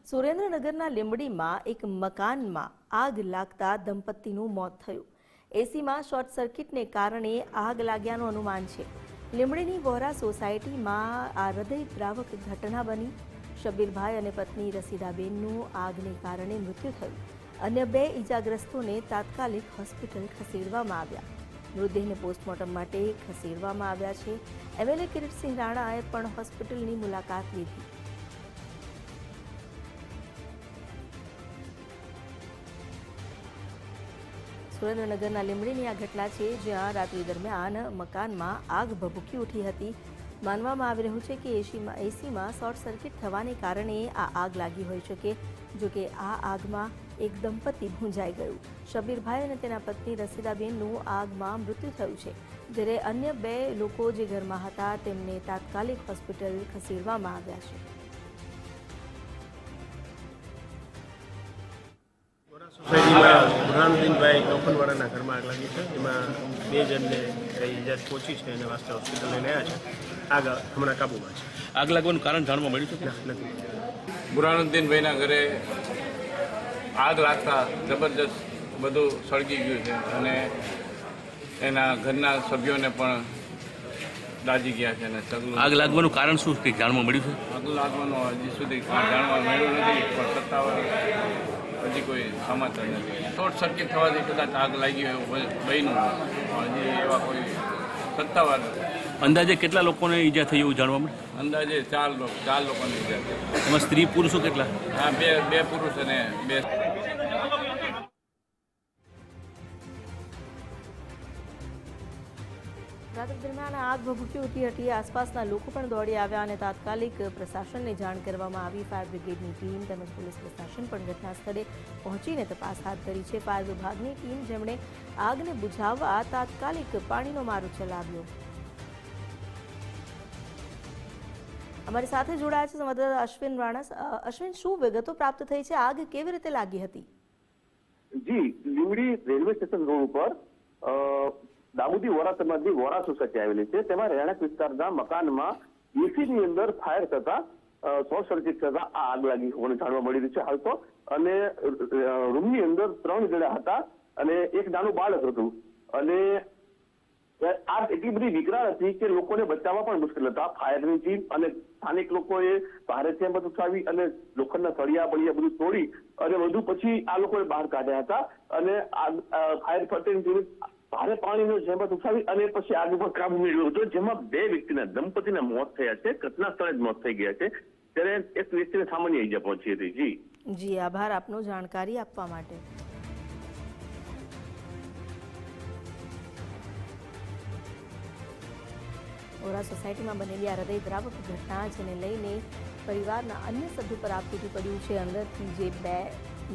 સુરેન્દ્રનગરના લીંબડીમાં એક મકાનમાં આગ લાગતા દંપતીનું મોત થયું। એસીમાં શોર્ટ સર્કિટને કારણે આગ લાગ્યાનું અનુમાન છે। લીંબડીની વોરા સોસાયટીમાં આ હૃદયદ્રાવક ઘટના બની। શબીરભાઈ અને પત્ની રસીદાબેનનું આગને કારણે મૃત્યુ થયું। અન્ય 2 ઈજાગ્રસ્તોને તાત્કાલિક હોસ્પિટલ ખસેડવામાં આવ્યા। મૃતદેહને પોસ્ટમોર્ટમ માટે ખસેડવામાં આવ્યા છે। એમએલએ કિરીટસિંહ રાણાએ પણ હોસ્પિટલની મુલાકાત લીધી। સુરેન્દ્રનગરના લીંબડીની આ ઘટના છે, જ્યાં રાત્રિ દરમિયાન મકાનમાં આગ ભભૂકી ઉઠી હતી। માનવામાં આવી રહ્યું છે કે એસીમાં શોર્ટ સર્કિટ થવાને કારણે આ આગ લાગી હોઈ શકે। જોકે આ આગમાં એક દંપતી ભૂંજાઈ ગયું। શબીરભાઈ અને તેના પત્ની રસીદાબેનનું આગમાં મૃત્યુ થયું છે, જ્યારે અન્ય 2 લોકો જે ઘરમાં હતા તેમને તાત્કાલિક હોસ્પિટલ ખસેડવામાં આવ્યા છે। સોસાયટીમાં બુરહાનુદ્દીનભાઈ ટોપનવાળાના ઘરમાં આગ લાગી છે। એમાં 2 જણને ઈજા પહોંચી છે અને વાસ્તવ હોસ્પિટલ લઈને આવ્યા છે। આગ હમણાં કાબૂમાં છે। આગ લાગવાનું કારણ જાણવા મળ્યું છે? નથી। બુરહાનુદ્દીનભાઈના ઘરે આગ લાગતા જબરજસ્ત બધું સળગી ગયું છે અને એના ઘરના સભ્યોને પણ દાઝી ગયા છે અને આગ લાગવાનું કારણ શું કંઈક જાણવા મળ્યું છે? આગ લાગવાનું હજી સુધી જાણવા મળ્યું નથી, પણ સત્તાવાર હજી કોઈ સમાચાર નથી। શોર્ટ સર્કિટ થવાથી કદાચ આગ લાગી હોય એવું બન્યું, હજી એવા કોઈ સત્તાવાર અંદાજે કેટલા લોકોને ઈજા થઈ એવું જાણવા મળ્યું? અંદાજે 4 લોકોને ઈજા થઈ। એમાં સ્ત્રી પુરુષો કેટલા? હા, બે પુરુષ અને 2 રાત્રિ દરમિયાન આગ ભભૂકી ઉઠી હતી। આસપાસના લોકો પણ દોડી આવ્યા અને તાત્કાલિક પ્રશાસનને જાણ કરવામાં આવી। ફાયર બ્રિગેડની ટીમ તેમજ પોલીસ પ્રશાસન પણ ઘટના સ્થળે પહોંચીને તપાસ હાથ ધરી છે। ફાયર વિભાગની ટીમ જેમણે આગને બુઝાવવા તાત્કાલિક પાણીનો મારો ચલાવ્યો। અમારી સાથે જોડાયા છે સંવાદદાતા અશ્વિન રાણા। અશ્વિન, શું વિગતો પ્રાપ્ત થઈ છે? આગ કેવી રીતે લાગી હતી? જી, લીંબડી રેલવે સ્ટેશન રોડ ઉપર દાઉદી વોરા સમાજની વોરા સોસાયટી આવેલી છે। તેમાં રહેણાંક વિસ્તારના મકાનમાં એસીની અંદર ફાયર થતા શોર્ટ સર્કિટ થતા આ આગ લાગી હોવાનું જાણવા મળી રહ્યું છે હાલ તો। અને રૂમની અંદર 3 જણા હતા અને એક નાનું બાળક હતું અને આગ એટલી બધી વિકરાળ હતી કે લોકોને બચાવવા પણ મુશ્કેલ હતા। ફાયરની ટીમ અને સ્થાનિક લોકોએ ભારે જહેમત ઉઠાવી અને લોખંડના સળિયા બળિયા બધું તોડી અને વધુ પછી આ લોકોએ બહાર કાઢ્યા હતા અને ફાયર ફાઈટરની ટીમે ભારે પાણીનો જહેમત ઉઠાવી અને પછી આગ ઉપર કાબુ મેળવ્યો હતો, જેમાં 2 વ્યક્તિના દંપતીના મોત થયા છે। ઘટના સ્થળે જ મોત થઈ ગયા છે, ત્યારે એક વ્યક્તિને સામાન્ય ઈજા પહોંચી હતી। જી, આભાર આપનો જાણકારી આપવા માટે। વોરા સોસાયટીમાં બનેલી આ હૃદયદ્રાવક ઘટના, જેને લઈને પરિવારના અન્ય સભ્યો પર આગ તૂટી પડ્યું છે। અંદરથી જે 2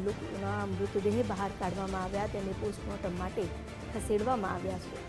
લોકોના મૃતદેહ બહાર કાઢવામાં આવ્યા, તેને પોસ્ટમોર્ટમ માટે ખસેડવામાં આવ્યા છે।